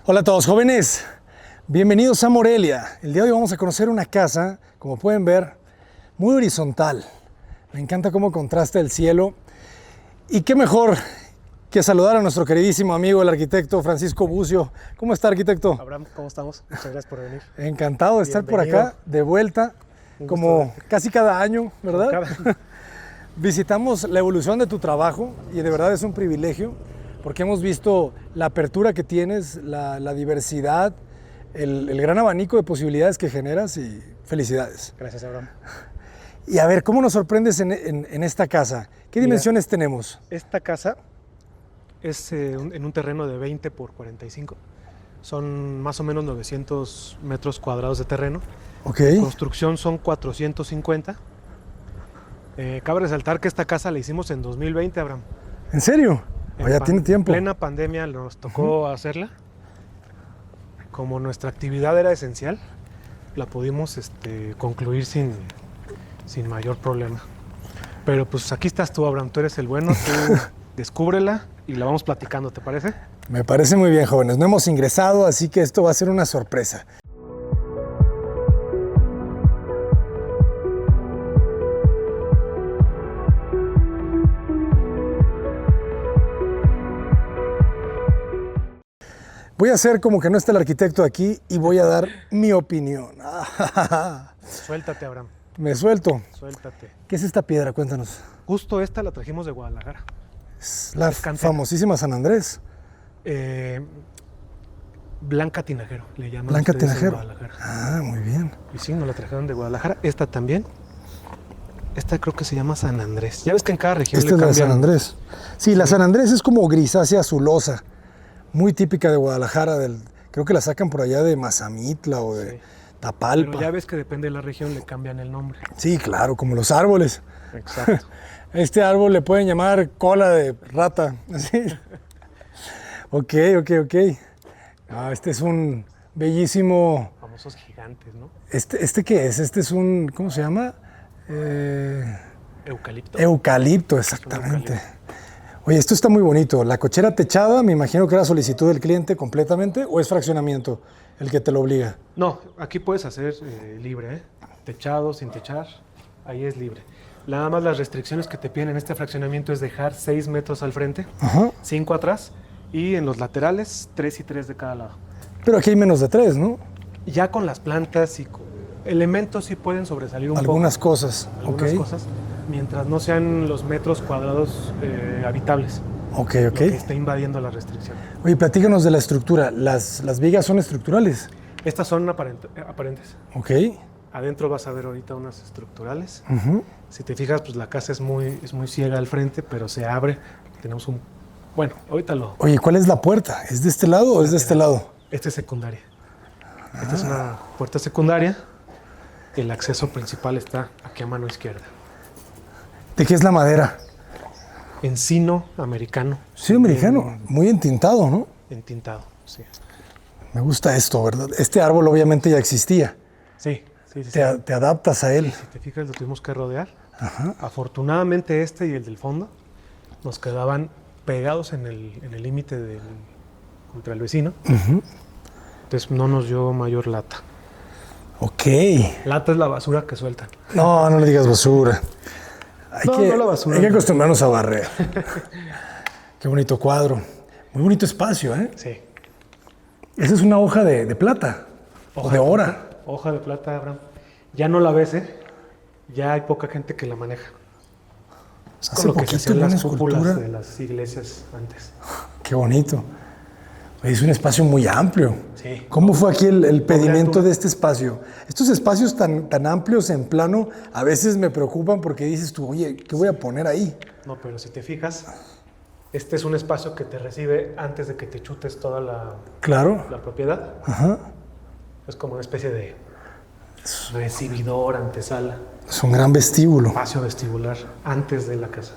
Hola a todos jóvenes, bienvenidos a Morelia. El día de hoy vamos a conocer una casa, como pueden ver, muy horizontal. Me encanta cómo contrasta el cielo. Y qué mejor que saludar a nuestro queridísimo amigo, el arquitecto Francisco Bucio. ¿Cómo está, arquitecto? Abraham, ¿cómo estamos? Muchas gracias por venir. Encantado de estar por Bienvenido. acá, de vuelta, Un gusto como verte. casi cada año, ¿verdad? Cada- Visitamos la evolución de tu trabajo y de verdad es un privilegio porque hemos visto la apertura que tienes, la diversidad, el gran abanico de posibilidades que generas y felicidades. Gracias, Abraham. Y a ver, ¿cómo nos sorprendes en esta casa? ¿Qué Mira. dimensiones tenemos? Esta casa es en un terreno de 20 por 45. Son más o menos 900 metros cuadrados de terreno. Ok, Construcción son 450. Cabe resaltar que esta casa la hicimos en 2020, Abraham. ¿en serio? Ya tiene tiempo. En plena pandemia nos tocó hacerla. Como nuestra actividad era esencial, la pudimos concluir sin mayor problema. Pero pues aquí estás tú, Abraham, tú eres el bueno, tú descúbrela y la vamos platicando, ¿te parece? Me parece muy bien, jóvenes. No hemos ingresado, así que esto va a ser una sorpresa. Voy a hacer como que no está el arquitecto aquí y voy a dar mi opinión. Suéltate, Abraham, Me suelto. suéltate. ¿Qué es esta piedra? Cuéntanos. Justo esta la trajimos de Guadalajara. Es la Es cantera. famosísima San Andrés. Blanca Tinajero, le llaman Blanca ustedes en Tinajero. Guadalajara. Ah, muy bien. Y sí, nos la trajeron de Guadalajara. Esta también. Esta creo que se llama San Andrés. Ya ves que en cada región Esta le es la cambian. San Andrés. Sí, la San Andrés es como grisácea azulosa. Muy típica de Guadalajara. Creo que la sacan por allá de Mazamitla o de Sí. Tapalpa. Pero ya ves que depende de la región le cambian el nombre. Sí, claro, como los árboles. Exacto. Este árbol le pueden llamar cola de rata. Así. Ok. Este es un bellísimo... Famosos gigantes, ¿no? ¿Este qué es? Este es un... ¿Cómo se llama? Eucalipto. Eucalipto, exactamente. eucalipto. Oye, esto está muy bonito. La cochera techada, me imagino que era solicitud del cliente completamente, ¿o es fraccionamiento el que te lo obliga? No, aquí puedes hacer libre, ¿eh? Techado, sin techar, ahí es libre. Nada más las restricciones que te piden en este fraccionamiento es dejar 6 metros al frente, Ajá. 5 atrás, y en los laterales 3 y 3 de cada lado. Pero aquí hay menos de 3, ¿no? Ya con las plantas y con elementos sí pueden sobresalir un Algunas poco. cosas. Algunas Ok. cosas, mientras no sean los metros cuadrados habitables, Ok. lo que está invadiendo la restricción. Oye, platícanos de la estructura. ¿Las vigas son estructurales? Estas son aparentes. Ok. Adentro vas a ver ahorita unas estructurales. Ujú. Si te fijas, pues la casa es muy ciega al frente, pero se abre. Tenemos un... Bueno, ahorita lo... Oye, ¿cuál es la puerta? ¿Es de este lado o es de este lado? Esta es secundaria. Esta es una puerta secundaria. El acceso principal está aquí a mano izquierda. ¿De qué es la madera? Encino americano. Sí, americano. Muy entintado, ¿no? Entintado, sí. Me gusta esto, ¿verdad? Este árbol obviamente ya existía. Sí. Te adaptas a él. Si te fijas, lo tuvimos que rodear. Ajá. Afortunadamente este y el del fondo nos quedaban pegados en el límite contra el vecino. Entonces no nos dio mayor lata. Ok. Lata es la basura que sueltan. No le digas basura. No la basura. Hay que acostumbrarnos a barrer. Qué bonito cuadro. Muy bonito espacio, ¿eh? Sí. Esa es una hoja de plata. O de ora. Hoja de plata, Abraham. Ya no la ves, ¿eh? Ya hay poca gente que la maneja. Es Hace con lo que se poquito hacían vi una las cúpulas escultura. de las iglesias antes. Qué bonito. Oye, es un espacio muy amplio. Sí. ¿Cómo fue aquí el pedimento altura. de este espacio? Estos espacios tan amplios en plano a veces me preocupan porque dices tú, oye, ¿qué voy a poner ahí? No, pero si te fijas, este es un espacio que te recibe antes de que te chutes toda la Claro. propiedad. Ajá. Es como una especie de recibidor, antesala, Es un gran vestíbulo. espacio vestibular antes de la casa.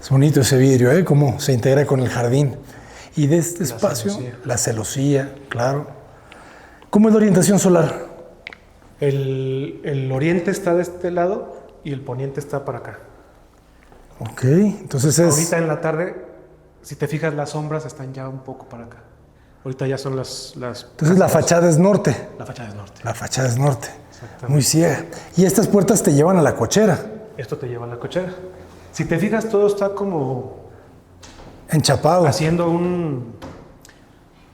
Es bonito ese vidrio, ¿eh? Cómo se integra con el jardín. Y de este La espacio, celosía. la celosía, claro. ¿Cómo es la orientación solar? El oriente está de este lado y el poniente está para acá. Ok, entonces es... Ahorita en la tarde, si te fijas, las sombras están ya un poco para acá. Ahorita ya son Entonces la fachada es norte. La fachada es norte. La fachada es norte. Exactamente. Muy ciega. Y estas puertas te llevan a la cochera. Esto te lleva a la cochera. Si te fijas, todo está como Enchapado. haciendo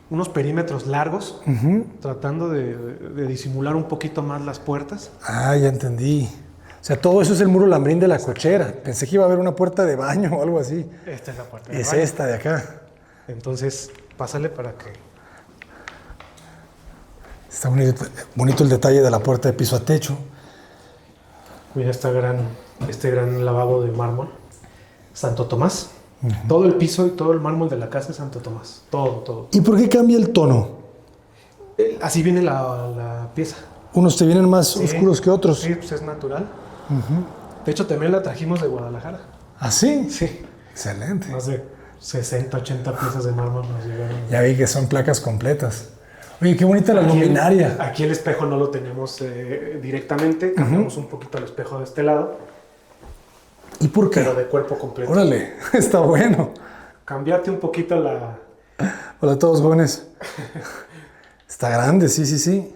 unos perímetros largos, tratando de disimular un poquito más las puertas. Ah, ya entendí. O sea, todo eso es el muro lambrín de la cochera. Pensé que iba a haber una puerta de baño o algo así. Esta es la puerta de Es baño. esta de acá. Entonces, pásale para que... Está bonito el detalle de la puerta de piso a techo. Mira este gran lavabo de mármol. Santo Tomás. Todo el piso y todo el mármol de la casa es Santo Tomás. Todo. ¿Y por qué cambia el tono? Así viene la pieza. Unos te vienen más Sí. oscuros que otros. Sí, pues es natural. De hecho, también la trajimos de Guadalajara. ¿Ah, sí? Sí. Excelente. Más de 60, 80 piezas de mármol nos llegaron. Ya vi que son placas completas. Oye, qué bonita la luminaria. Aquí el espejo no lo tenemos directamente. Cambiamos un poquito el espejo de este lado, ¿Y por qué? pero de cuerpo completo. Órale, está bueno. Cambiarte un poquito la... Hola a todos, jóvenes. Está grande, sí.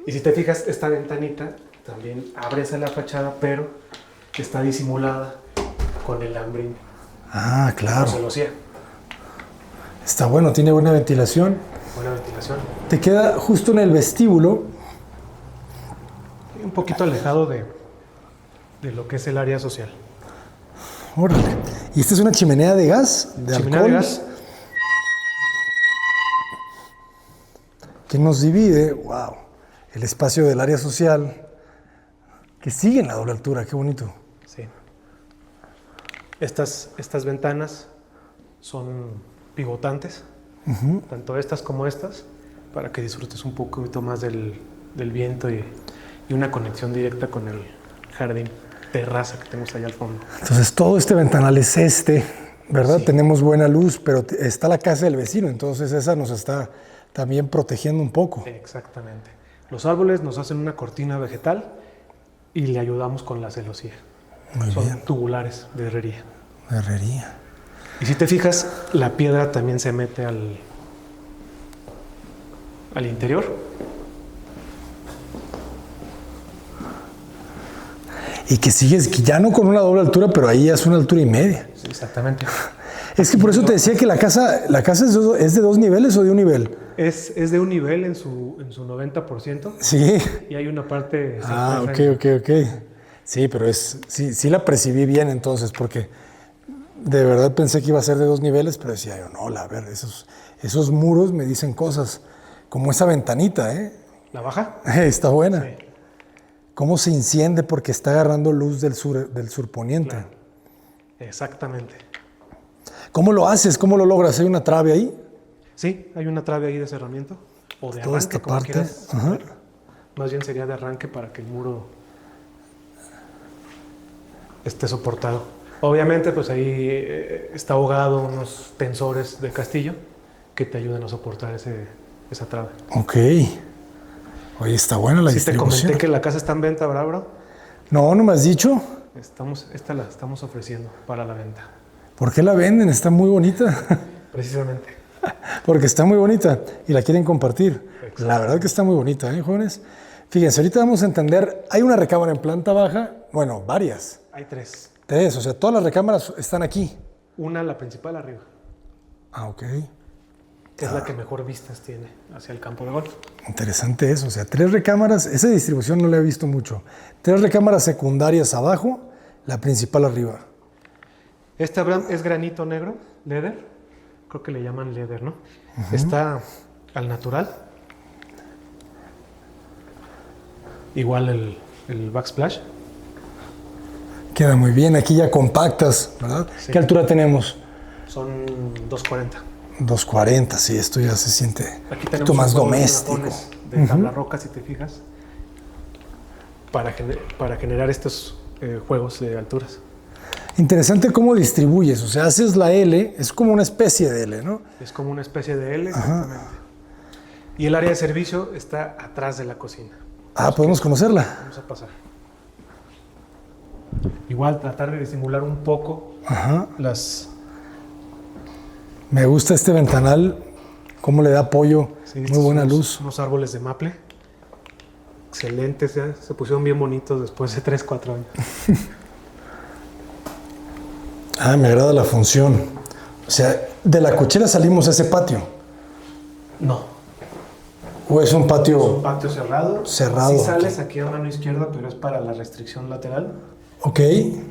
Y si te fijas, esta ventanita también abres a la fachada, pero está disimulada con el lambrín. Ah, Como claro. celosía. Está bueno, tiene buena ventilación. Buena ventilación. Te queda justo en el vestíbulo. Un poquito alejado de lo que es el área social. Órale. ¿Y esta es una chimenea de gas? ¿De Chimenea alcohol? de gas. Que nos divide, wow, el espacio del área social, que sigue en la doble altura, qué bonito. Sí. Estas ventanas son pivotantes, tanto estas como estas, para que disfrutes un poquito más del viento y una conexión directa con el jardín, terraza que tenemos allá al fondo. Entonces todo este ventanal es ¿verdad? Sí. Tenemos buena luz, pero está la casa del vecino, entonces esa nos está también protegiendo un poco. Exactamente. Los árboles nos hacen una cortina vegetal y le ayudamos con la celosía. Muy Son bien. tubulares de herrería. Herrería. Y si te fijas, la piedra también se mete al interior. Y que sigues, que ya no con una doble altura, pero ahí ya es una altura y media. Sí, exactamente. Es que por eso te decía que la casa es de 2 niveles o de un nivel. Es de un nivel en su 90%. Sí. Y hay una parte... Ah, ok. Sí, pero sí la percibí bien entonces, porque de verdad pensé que iba a ser de 2 niveles, pero decía yo, no, a ver, esos muros me dicen cosas, como esa ventanita, ¿eh? ¿La baja? Está buena. Sí. ¿Cómo se enciende porque está agarrando luz del surponiente? Claro. Exactamente. ¿Cómo lo haces? ¿Cómo lo logras? ¿Hay una trave ahí? Sí, hay una trave ahí de cerramiento o de Toda arranque, esta como parte. quieras Ajá. ver. Más bien sería de arranque para que el muro esté soportado. Obviamente, pues ahí está ahogado unos tensores de castillo que te ayudan a soportar esa trave. Ok. Oye, está buena la Sí te distribución. comenté que la casa está en venta, ¿verdad, bro? No me has dicho. Esta la estamos ofreciendo para la venta. ¿Por qué la venden? Está muy bonita. Precisamente. Porque está muy bonita y la quieren compartir. Exacto. La verdad que está muy bonita, ¿eh, jóvenes? Fíjense, ahorita vamos a entender, hay una recámara en planta baja, bueno, varias. Hay 3. 3, o sea, todas las recámaras están aquí. Una, la principal arriba, Ah, ok. que es la que mejor vistas tiene hacia el campo de golf. Interesante eso, o sea, 3 recámaras, esa distribución no la he visto mucho. 3 recámaras secundarias abajo, la principal arriba. Este es granito negro, leather. Creo que le llaman leather, ¿no? Está al natural. Igual el backsplash. Queda muy bien, aquí ya compactas, ¿verdad? Sí. ¿Qué altura tenemos? Son 2.40. 240, sí, esto ya se siente Aquí un poquito tenemos más un juego de doméstico. rajones de tabla roca, si te fijas, para generar estos juegos de alturas. Interesante cómo distribuyes, o sea, haces la L, es como una especie de L, ¿no? Es como una especie de L, exactamente. Y el área de servicio está atrás de la cocina. Ah, podemos conocerla. Vamos a pasar. Igual tratar de disimular un poco Ajá. las... Me gusta este ventanal cómo le da apoyo. Sí, Muy buena unos, luz. unos árboles de maple. Excelentes, ya se pusieron bien bonitos después de 3, 4 años. Ah, me agrada la función. O sea, de la cochera salimos a ese patio. No, ¿O es un es patio? un patio cerrado. Cerrado, Sí sales aquí a mano izquierda, pero es para la restricción lateral, Ok.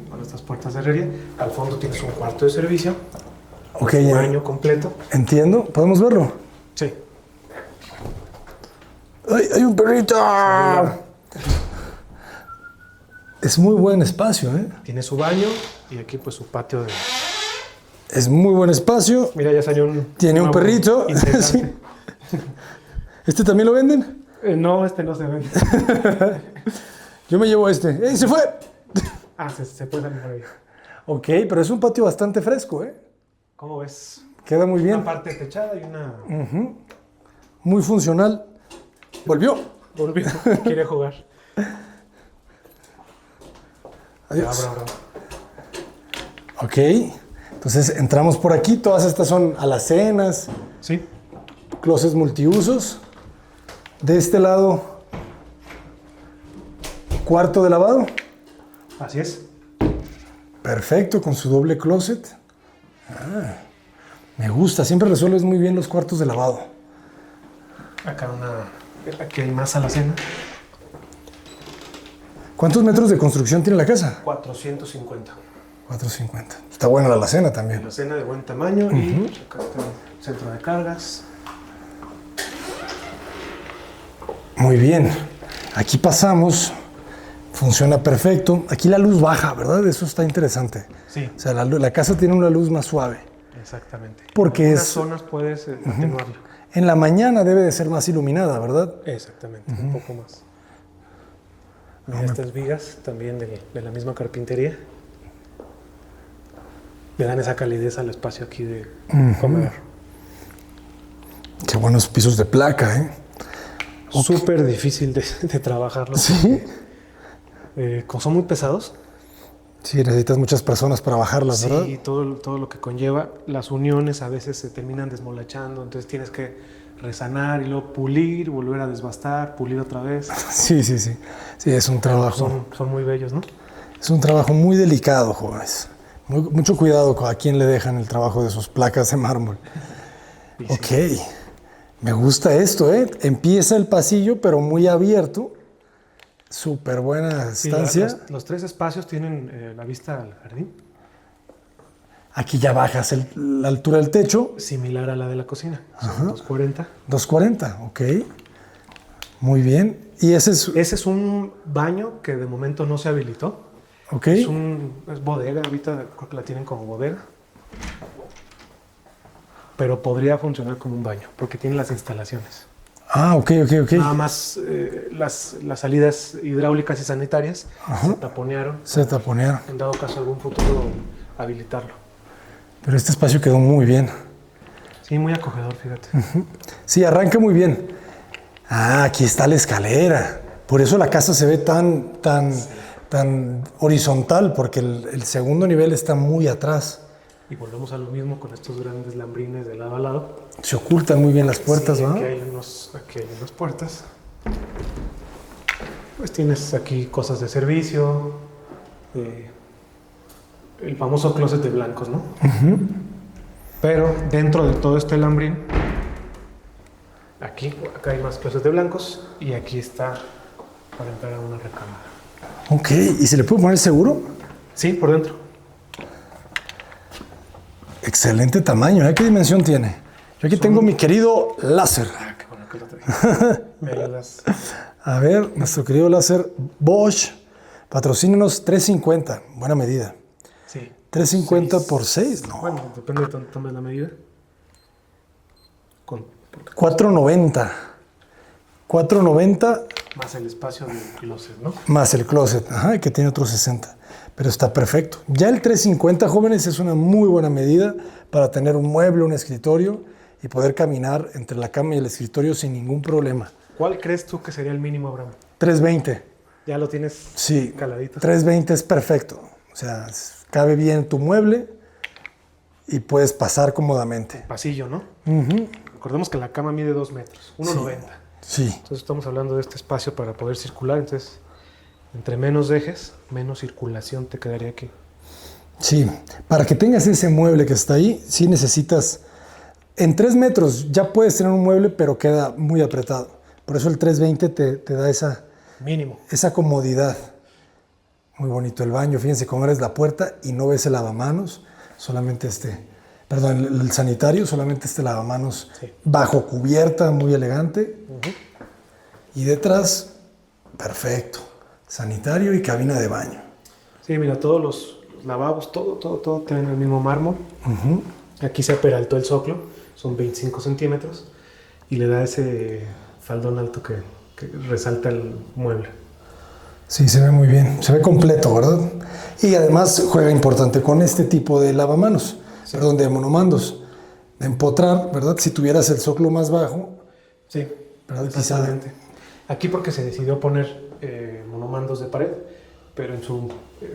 para estas puertas de herrería. Al fondo tienes un cuarto de servicio, Ok, un ya baño completo. entiendo. ¿Podemos verlo? Sí. ¡Ay, hay un perrito! Es muy buen espacio, ¿eh? Tiene su baño y aquí pues su patio de... Es muy buen espacio. Mira, ya salió un... Tiene un nuevo perrito. integrante. Sí. ¿Este también lo venden? No, este no se ve. Yo me llevo este. ¡Ey, se fue! Ah, se puede salir por ahí. Ok, pero es un patio bastante fresco, ¿eh? ¿Cómo ves? Queda muy bien. Una parte techada y una... Muy funcional. Volvió. Volvió. Quiere jugar. Adiós. Abra. Ok. Entonces entramos por aquí. Todas estas son alacenas, Sí. closets multiusos. De este lado, cuarto de lavado. Así es. Perfecto, con su doble closet. Ah, me gusta. Siempre resuelves muy bien los cuartos de lavado. Aquí hay más alacena. ¿Cuántos metros de construcción tiene la casa? 450. 450. Está buena la alacena también. Alacena de buen tamaño y acá está el centro de cargas. Muy bien. Aquí pasamos. Funciona perfecto. Aquí la luz baja, ¿verdad? Eso está interesante. Sí, O sea, la casa tiene una luz más suave. exactamente. Porque en algunas es- zonas puedes atenuarlo. En la mañana debe de ser más iluminada, ¿verdad? Exactamente, un poco más. Mira, estas vigas también de la misma carpintería le dan esa calidez al espacio aquí de comedor. Qué buenos pisos de placa, ¿eh? Súper difícil de trabajarlo. Sí. Como son muy pesados, Sí, necesitas muchas personas para bajarlas, ¿verdad? sí, todo lo que conlleva, las uniones a veces se terminan desmolachando, entonces tienes que resanar y luego pulir, volver a desbastar, pulir otra vez. Sí, sí, sí. Sí, es un trabajo. Son muy bellos, ¿no? Es un trabajo muy delicado, jóvenes. Mucho cuidado con a quién le dejan el trabajo de sus placas de mármol. Y sí, Ok. Me gusta esto, ¿eh? Empieza el pasillo, pero muy abierto. Súper buena sí, estancia. los tres espacios tienen la vista al jardín, Aquí ya bajas la altura del techo. similar a la de la cocina, son 240. 240, ok. Muy bien. Y ese es... Ese es un baño que de momento no se habilitó. Ok. Es bodega, ahorita creo que la tienen como bodega. Pero podría funcionar como un baño, porque tiene las instalaciones. Ah, ok, ok, ok. Nada más las salidas hidráulicas y sanitarias se taponearon. Se taponearon. En dado caso, algún futuro habilitarlo. Pero este espacio quedó muy bien. Sí, muy acogedor, fíjate. Sí, arranca muy bien. Ah, aquí está la escalera. Por eso la casa se ve tan horizontal, porque el segundo nivel está muy atrás. Y volvemos a lo mismo con estos grandes lambrines de lado a lado. Se ocultan muy bien las puertas, Sí, ¿no? aquí hay unas puertas. Pues tienes aquí cosas de servicio. El famoso closet de blancos, ¿no? Pero dentro de todo este lambrín, acá hay más closets de blancos y aquí está para entrar a una recámara. Ok, ¿y se le puede poner seguro? Sí, por dentro. Excelente tamaño, ¿eh? ¿Qué dimensión tiene? Yo aquí tengo mi querido láser. Ah, qué bueno que lo traje. Me ayudas. A ver, nuestro querido láser Bosch, patrocínenos 350, buena medida. Sí. 350 Seis. por 6, no. Bueno, depende de cuánto tomes la medida. Porque 490. 490 más el espacio del closet, ¿no? más el closet, ajá, que tiene otros 60. Pero está perfecto. Ya el 350, jóvenes, es una muy buena medida para tener un mueble, un escritorio y poder caminar entre la cama y el escritorio sin ningún problema. ¿Cuál crees tú que sería el mínimo, Abraham? 320, Ya lo tienes sí. caladito. 320 es perfecto. O sea, cabe bien tu mueble y puedes pasar cómodamente. Pasillo, ¿no? recordemos que la cama mide 2 metros, 1,90. Sí. Entonces estamos hablando de este espacio para poder circular. Entonces, entre menos dejes, menos circulación te quedaría aquí. Sí, para que tengas ese mueble que está ahí, sí necesitas... En 3 metros ya puedes tener un mueble, pero queda muy apretado. Por eso el 320 te da Mínimo. esa comodidad. Muy bonito el baño. Fíjense cómo abres la puerta y no ves el lavamanos, solamente perdón, el sanitario, solamente este lavamanos Sí. bajo cubierta, muy elegante. Y detrás, perfecto, sanitario y cabina de baño. Sí, mira, todos los lavabos, todo tienen el mismo mármol. Aquí se aperaltó el zoclo, son 25 centímetros y le da ese faldón alto que resalta el mueble. Sí, se ve muy bien, se ve completo, ¿verdad? Y además juega importante con este tipo de lavamanos, Sí. perdón, de monomandos, de empotrar, ¿verdad? Si tuvieras el zoclo más bajo, Sí, ¿verdad? exactamente. Aquí porque se decidió poner monomandos de pared, pero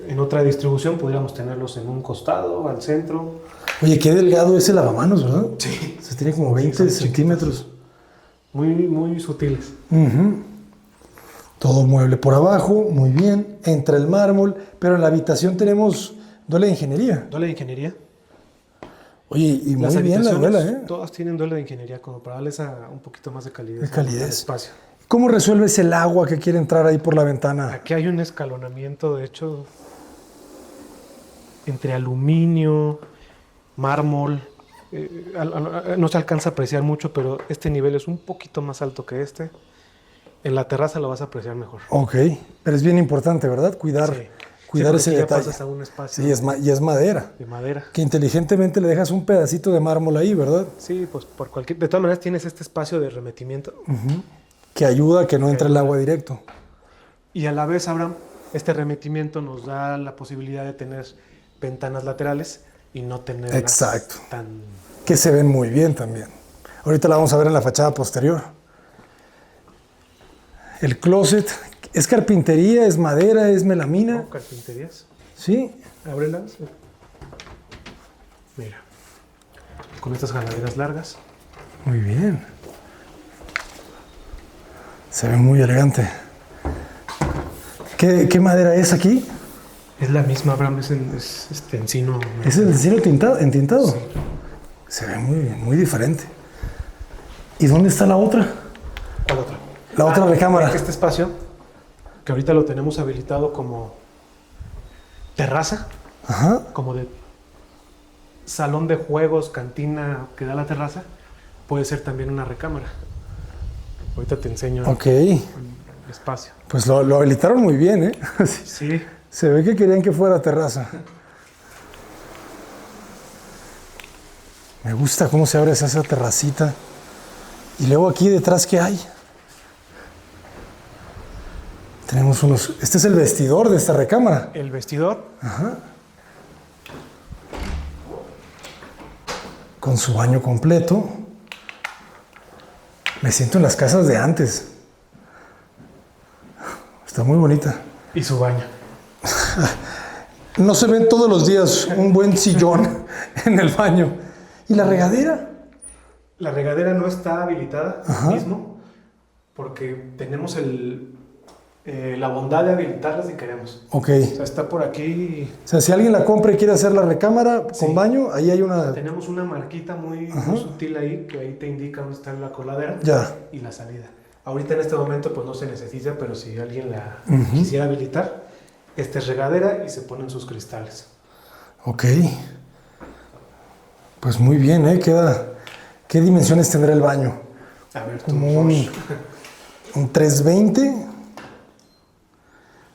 en otra distribución podríamos tenerlos en un costado, al centro. Oye, qué delgado es el lavamanos, ¿verdad? Sí. Se tiene como 20 son centímetros. Muy, muy sutiles. Todo mueble por abajo, muy bien. Entra el mármol, pero en la habitación tenemos duela de ingeniería. Duela de ingeniería. Oye, y Las muy bien la habitaciones, duela, ¿eh? todas tienen duela de ingeniería como para darles un poquito más de calidez. De calidez. Al espacio. ¿Cómo resuelves el agua que quiere entrar ahí por la ventana? Aquí hay un escalonamiento, de hecho, entre aluminio, mármol. No se alcanza a apreciar mucho, pero este nivel es un poquito más alto que este. En la terraza lo vas a apreciar mejor. Ok, pero es bien importante, ¿verdad? Cuidar Sí. cuidar Sí, ese porque ya detalle. pasas a un espacio Sí, y es madera. de madera. Que inteligentemente le dejas un pedacito de mármol ahí, ¿verdad? Sí, pues de todas maneras tienes este espacio de remetimiento. Que ayuda a que no entre el agua directo. Y a la vez, Abraham, este remetimiento nos da la posibilidad de tener ventanas laterales y no tener Exacto. tan... Que se ven muy bien también. Ahorita la vamos a ver en la fachada posterior. El closet, ¿es carpintería, es madera, es melamina? ¿no? Carpinterías. Sí. Ábrelas. Mira. Con estas jaladeras largas. Muy bien. Se ve muy elegante. ¿Qué madera es aquí? Es la misma, Abraham, es este encino. ¿Es el encino entintado? Sí. Se ve muy diferente. ¿Y dónde está la otra? ¿Cuál otra? La otra recámara. Este espacio, que ahorita lo tenemos habilitado como terraza, Ajá. como de salón de juegos, cantina que da la terraza, puede ser también una recámara. Ahorita te enseño Ok. el espacio. Pues lo habilitaron muy bien, ¿eh? Sí, Se ve que querían que fuera terraza. Me gusta cómo se abre esa terracita. Y luego aquí detrás, ¿qué hay? Tenemos unos... Este es el vestidor de esta recámara. el vestidor. Con su baño completo. Me siento en las casas de antes. Está muy bonita. Y su baño. No se ven todos los días un buen sillón en el baño. ¿Y la regadera? La regadera no está habilitada mismo porque tenemos la bondad de habilitarla si queremos. Ok. O sea, está por aquí. O sea, si alguien la compra y quiere hacer la recámara Sí. con baño, ahí hay una... Tenemos una marquita muy sutil ahí que ahí te indica dónde está la coladera Ya. y la salida. Ahorita en este momento pues no se necesita, pero si alguien la quisiera habilitar, esta es regadera y se ponen sus cristales. Ok. Pues muy bien, ¿eh? ¿Qué dimensiones tendrá el baño? A ver, tú. Como un 320.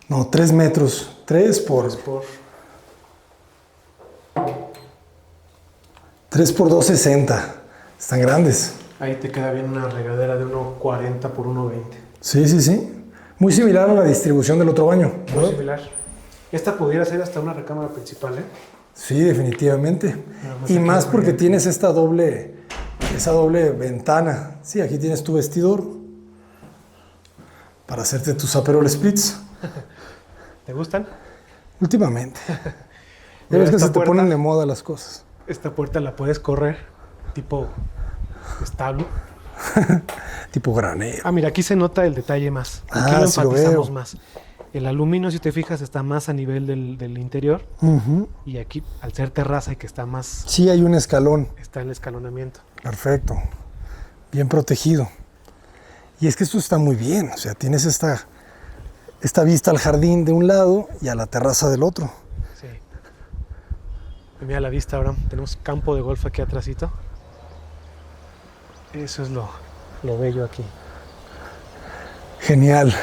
No, 3 metros. 3 por 260. Están grandes. Ahí te queda bien una regadera de 1.40 por 1.20. Sí. Muy similar a la distribución del otro baño, Muy ¿verdad? similar. Esta pudiera ser hasta una recámara principal, ¿eh? Sí, definitivamente. Nada más Y aquí más no porque hay- tienes esa doble ventana. Sí, aquí tienes tu vestidor para hacerte tus Aperol Splits. ¿Te gustan? Últimamente. Ya Mira, ves que esta se te puerta- ponen de moda las cosas. Esta puerta la puedes correr tipo establo. Tipo granero. Ah, mira, aquí se nota el detalle más. Aquí lo Sí lo enfatizamos veo. más. El aluminio, si te fijas, está más a nivel del interior. Ujú. Y aquí, al ser terraza y que está más, Sí, hay un escalón. está el escalonamiento. Perfecto. Bien protegido. Y es que esto está muy bien. O sea, tienes esta vista al jardín de un lado y a la terraza del otro. Sí. Y mira la vista, Abraham. Tenemos campo de golf aquí atrásito. Eso es lo bello aquí. Genial.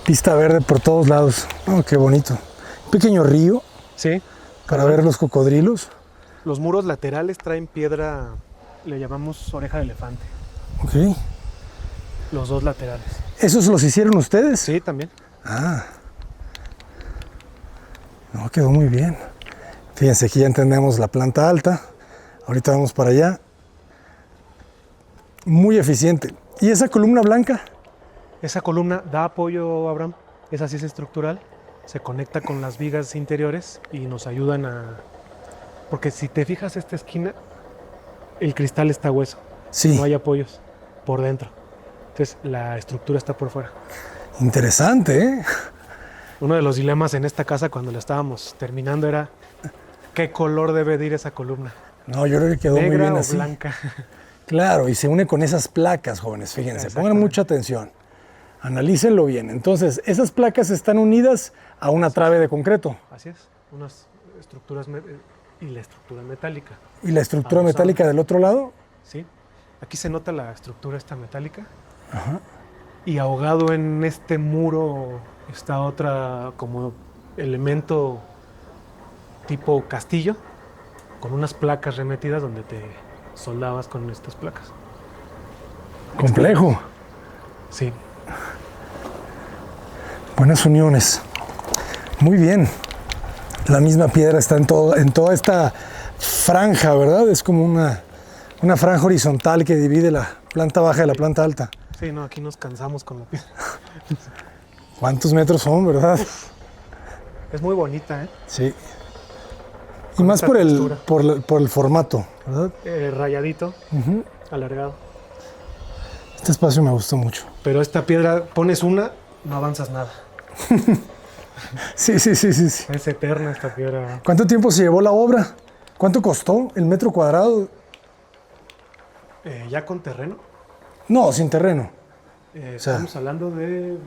Vista verde por todos lados. Oh, qué bonito. Un pequeño río Sí. para ver los cocodrilos. Los muros laterales traen piedra, le llamamos oreja de elefante. Ok. Los dos laterales. ¿Esos los hicieron ustedes? Sí, también. Ah. No, quedó muy bien. Fíjense, aquí ya entendemos la planta alta. Ahorita vamos para allá. Muy eficiente. ¿Y esa columna blanca? Esa columna da apoyo, Abraham. Esa sí es estructural. Se conecta con las vigas interiores y nos ayudan a... Porque si te fijas esta esquina, el cristal está hueso. Sí. No hay apoyos por dentro. Entonces la estructura está por fuera. Interesante, ¿eh? Uno de los dilemas en esta casa cuando la estábamos terminando era ¿qué color debe de ir esa columna? No, yo creo que quedó muy ¿Negra bien o así. blanca? Claro, y se une con esas placas, jóvenes, fíjense, pongan mucha atención, analícenlo bien. Entonces, esas placas están unidas a una trave de concreto Así es, unas estructuras y la estructura metálica. y la estructura Adosada. metálica del otro lado. ¿Sí? Aquí se nota la estructura esta metálica. Y ahogado en este muro está otra como elemento tipo castillo con unas placas remetidas donde te soldabas con estas placas. Complejo, Sí, buenas uniones. Muy bien, la misma piedra está en toda esta franja, ¿verdad? Es como una franja horizontal que divide la planta baja de la planta alta. sí, no, aquí nos cansamos con la piedra. ¿Cuántos metros son, verdad? Es muy bonita, ¿eh? Sí. Y Con más esta por textura. por el formato, ¿verdad? Rayadito, alargado. Este espacio me gustó mucho. Pero esta piedra, pones una, no avanzas nada. Sí. Es eterna esta piedra. ¿Cuánto tiempo se llevó la obra? ¿Cuánto costó el metro cuadrado? Ya con terreno, No, sin terreno. estamos hablando de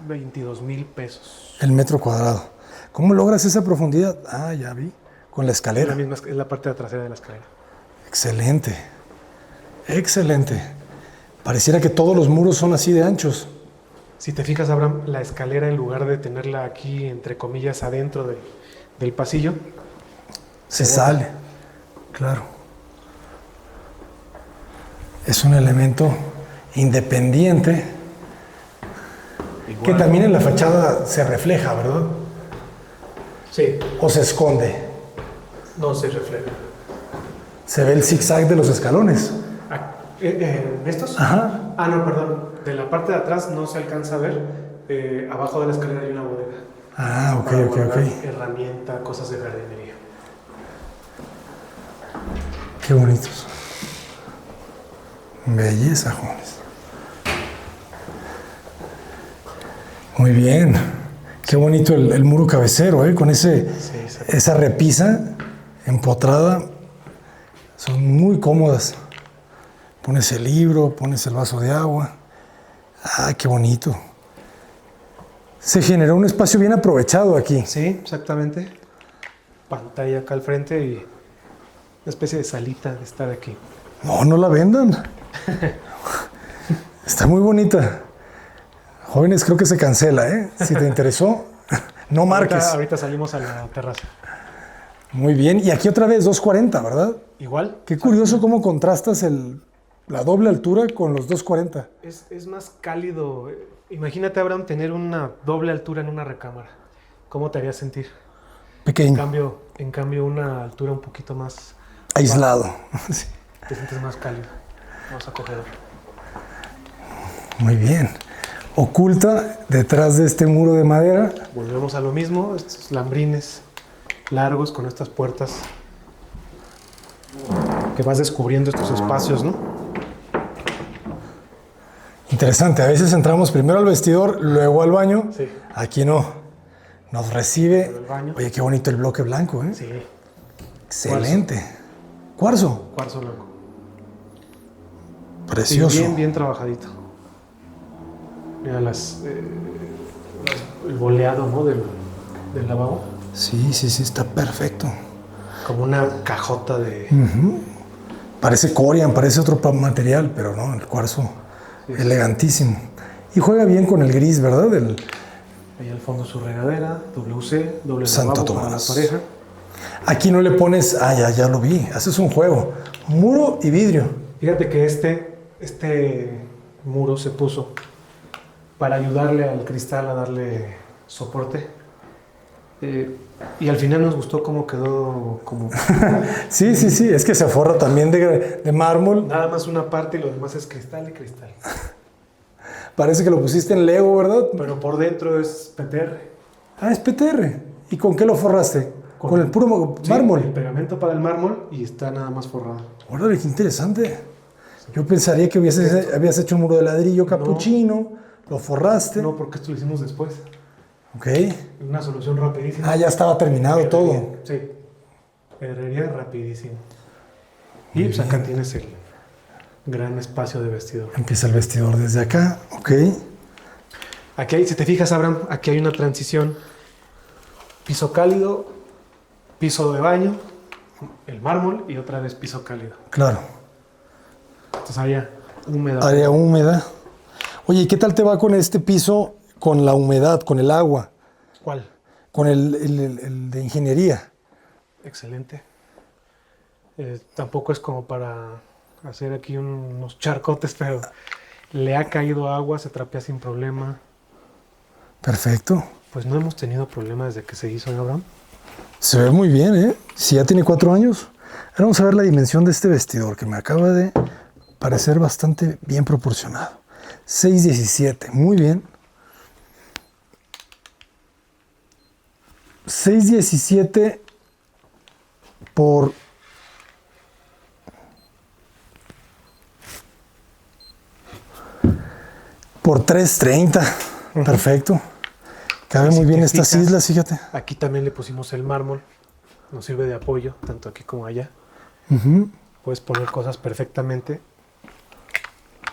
22,000 pesos. El metro cuadrado. ¿Cómo logras esa profundidad? Ah, ya vi. Con la Es escalera. la misma, es la parte trasera de la escalera. Excelente. Excelente. Pareciera que todos los muros son así de anchos. Si te fijas, Abraham, la escalera en lugar de tenerla aquí, entre comillas, adentro del pasillo, Se sale. Claro. Es un elemento independiente que también en la fachada se refleja, ¿verdad? sí, O se esconde. no se refleja. Se ve el zigzag de los escalones. ¿Estos? Ajá. Ah, no, perdón. De la parte de atrás no se alcanza a ver. Abajo de la escalera hay una bodega. Ah, Para ok. guardar herramienta, cosas de jardinería. Qué bonitos. Belleza, jóvenes. Muy bien. Qué bonito el muro cabecero, ¿eh? Con esa repisa empotrada. Son muy cómodas. Pones el libro, pones el vaso de agua. Ah, qué bonito. Se generó un espacio bien aprovechado aquí. Sí, exactamente. Pantalla acá al frente y una especie de salita de estar aquí. No la vendan. Está muy bonita. Jóvenes, creo que se cancela, ¿eh? Si te interesó, no marques. Ahorita salimos a la terraza. Muy bien. Y aquí otra vez 240, ¿verdad? Igual. Qué curioso cómo contrastas la doble altura con los 240. Es más cálido. Imagínate, Abraham, tener una doble altura en una recámara. ¿Cómo te haría sentir? Pequeño. En cambio, una altura un poquito más... Aislado. Sí. Te sientes más cálido, más acogedor. Muy bien. Oculta detrás de este muro de madera. Volvemos a lo mismo, estos lambrines largos con estas puertas que vas descubriendo estos espacios, ¿no? Interesante, a veces entramos primero al vestidor, luego al baño. Sí. Aquí no. Nos recibe. El baño. Oye, qué bonito el bloque blanco, ¿eh? Sí. Excelente. Cuarzo. Cuarzo blanco. Precioso. Sí, bien trabajadito. Mira el boleado, ¿no? del lavabo. Sí, está perfecto. Como una cajota de... Parece Corian, parece otro material, pero no, el cuarzo elegantísimo. Y juega bien con el gris, ¿verdad? Ahí al fondo su regadera, WC, doble Santo lavabo para la Tomás. pareja. Aquí no le pones... Ah, ya lo vi. Haces un juego. Muro y vidrio. Fíjate que este muro se puso para ayudarle al cristal a darle soporte. Y al final nos gustó cómo quedó como... Sí. Es que se forra también de mármol. Nada más una parte y lo demás es cristal y cristal. Parece que lo pusiste en Lego, ¿verdad? Pero por dentro es PTR. Ah, es PTR. ¿Y con qué lo forraste? Con el puro Sí, mármol. el pegamento para el mármol y está nada más forrado. Órale, qué interesante. Yo pensaría que habías hecho un muro de ladrillo capuchino, lo forraste. No, porque esto lo hicimos después. Ok. Una solución rapidísima. Ah, ya estaba terminado todo. Sí. Herrería rapidísimo. Y pues acá tienes el gran espacio de vestidor. Empieza el vestidor desde acá, ok. Aquí hay, si te fijas, Abraham, aquí hay una transición. Piso cálido, piso de baño, el mármol y otra vez piso cálido. Claro. Entonces área húmeda. Área húmeda. Oye, ¿y qué tal te va con este piso, con la humedad, con el agua? ¿Cuál? Con el de ingeniería. Excelente. Tampoco es como para hacer aquí unos charcotes, pero le ha caído agua, se trapea sin problema. Perfecto. Pues no hemos tenido problema desde que se hizo, ¿no, Abraham? Se ve muy bien, ¿eh? Si ya tiene 4 años. Ahora vamos a ver la dimensión de este vestidor, que me acaba de parecer bastante bien proporcionado. 6.17, muy bien. 6.17 por 3.30. Perfecto. Cabe muy bien estas islas, fíjate. Aquí también le pusimos el mármol. Nos sirve de apoyo, tanto aquí como allá. Puedes poner cosas perfectamente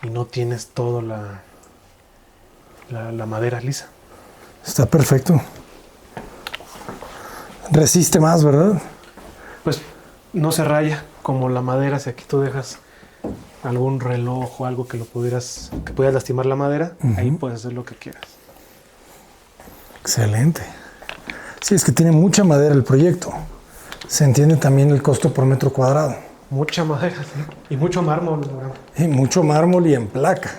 y no tienes todo la madera lisa. Está perfecto. Resiste más, ¿verdad? Pues no se raya como la madera. Si aquí tú dejas algún reloj o algo que pudieras lastimar la madera, ahí puedes hacer lo que quieras. Excelente. Sí, es que tiene mucha madera el proyecto. Se entiende también el costo por metro cuadrado. Mucha madera, sí. Y mucho mármol. Y mucho mármol y en placa.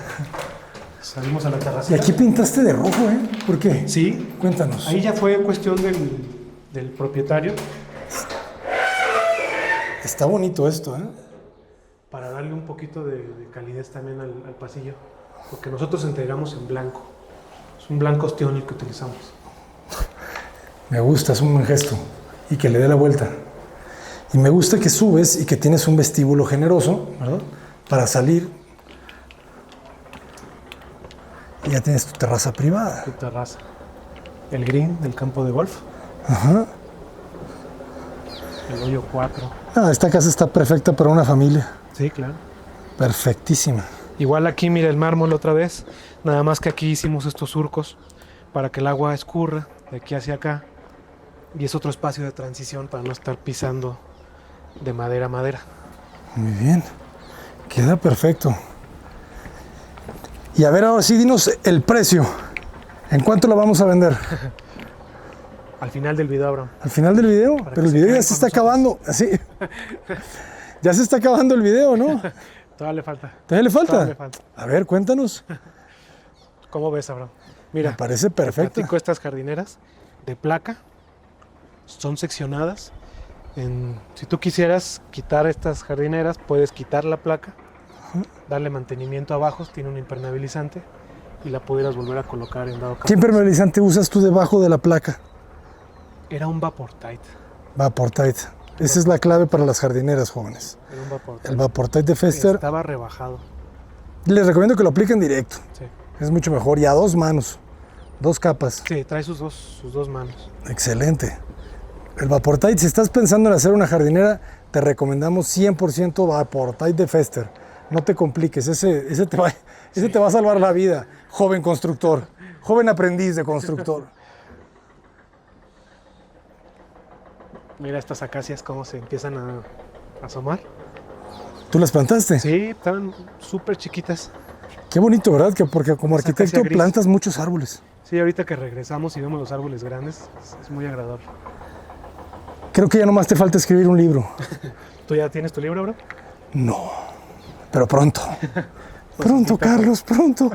Salimos a la terraza. Y aquí pintaste de rojo, ¿eh? ¿Por qué? Sí. Cuéntanos. Ahí ya fue cuestión del propietario. Está bonito esto, ¿eh? Para darle un poquito de calidez también al pasillo. Porque nosotros entregamos en blanco. Es un blanco ostión que utilizamos. Me gusta, es un buen gesto. Y que le dé la vuelta. Y me gusta que subes y que tienes un vestíbulo generoso, ¿verdad? Para salir. Y ya tienes tu terraza privada. Tu terraza. El green del campo de golf. Ajá. El hoyo 4. Ah, esta casa está perfecta para una familia. Sí, claro. Perfectísima. Igual aquí, mira el mármol otra vez. Nada más que aquí hicimos estos surcos para que el agua escurra de aquí hacia acá. Y es otro espacio de transición para no estar pisando de madera a madera. Muy bien. Queda perfecto. Y a ver, ahora sí, dinos el precio. ¿En cuánto lo vamos a vender? Al final del video, Abraham. Al final del video. Para Pero que el se video ya queden se con está nosotros. acabando. Así. Ya se está acabando el video, ¿no? Todavía le falta. ¿Todavía le falta? Todavía le falta. A ver, cuéntanos. ¿Cómo ves, Abraham? Mira, Me parece te perfecto. platico estas jardineras de placa. Son seccionadas. Si tú quisieras quitar estas jardineras, puedes quitar la placa, darle mantenimiento abajo, tiene un impermeabilizante y la pudieras volver a colocar en dado caso. ¿Qué impermeabilizante usas tú debajo de la placa? Era un Vaportite. Vaportite. Esa es la clave para las jardineras, jóvenes. Era un Vaportite. El Vaportite de Fester. Estaba rebajado. Les recomiendo que lo apliquen directo. Sí. Es mucho mejor. Y a 2 manos. 2 capas. Sí, trae sus dos manos. Excelente. El Vaportite, si estás pensando en hacer una jardinera, te recomendamos 100% Vaportite de Fester. No te compliques, ese te va a salvar la vida, joven constructor, joven aprendiz de constructor. Mira estas acacias cómo se empiezan a asomar. ¿Tú las plantaste? Sí, estaban súper chiquitas. Qué bonito, ¿verdad? Porque como Esa acacia arquitecto gris. plantas muchos árboles. Sí, ahorita que regresamos y vemos los árboles grandes, es muy agradable. Creo que ya nomás te falta escribir un libro. ¿Tú ya tienes tu libro, bro? No, pero pronto. Pronto, Carlos, pronto.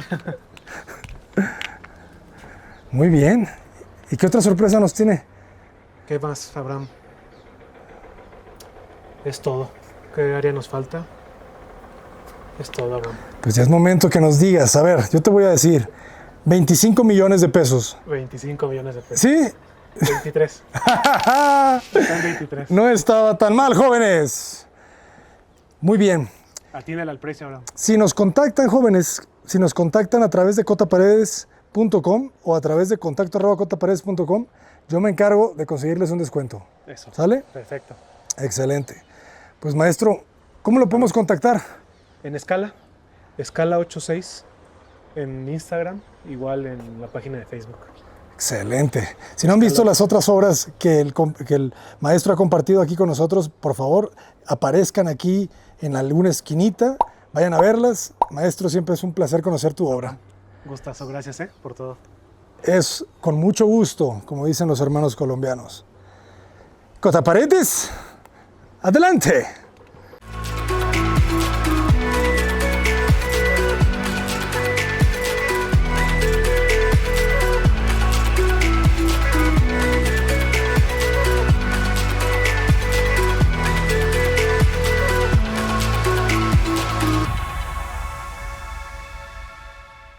Muy bien. ¿Y qué otra sorpresa nos tiene? ¿Qué más, Abraham? Es todo. ¿Qué área nos falta? Es todo, Abraham. Pues ya es momento que nos digas. A ver, yo te voy a decir. 25 millones de pesos. 25 millones de pesos. ¿Sí? 23. Están 23. No estaba tan mal, jóvenes. Muy bien. Atínale al precio, Abraham. Si nos contactan, jóvenes, si nos contactan a través de cotaparedes.com o a través de contacto@cotaparedes.com, yo me encargo de conseguirles un descuento. Eso. ¿Sale? Perfecto. Excelente. Pues maestro, ¿cómo lo podemos contactar? En escala 86 en Instagram, igual en la página de Facebook. Excelente. Si no han visto las otras obras que el maestro ha compartido aquí con nosotros, por favor, aparezcan aquí en alguna esquinita, vayan a verlas. Maestro, siempre es un placer conocer tu obra. Gustazo, gracias por todo. Es con mucho gusto, como dicen los hermanos colombianos. Cotaparedes, adelante.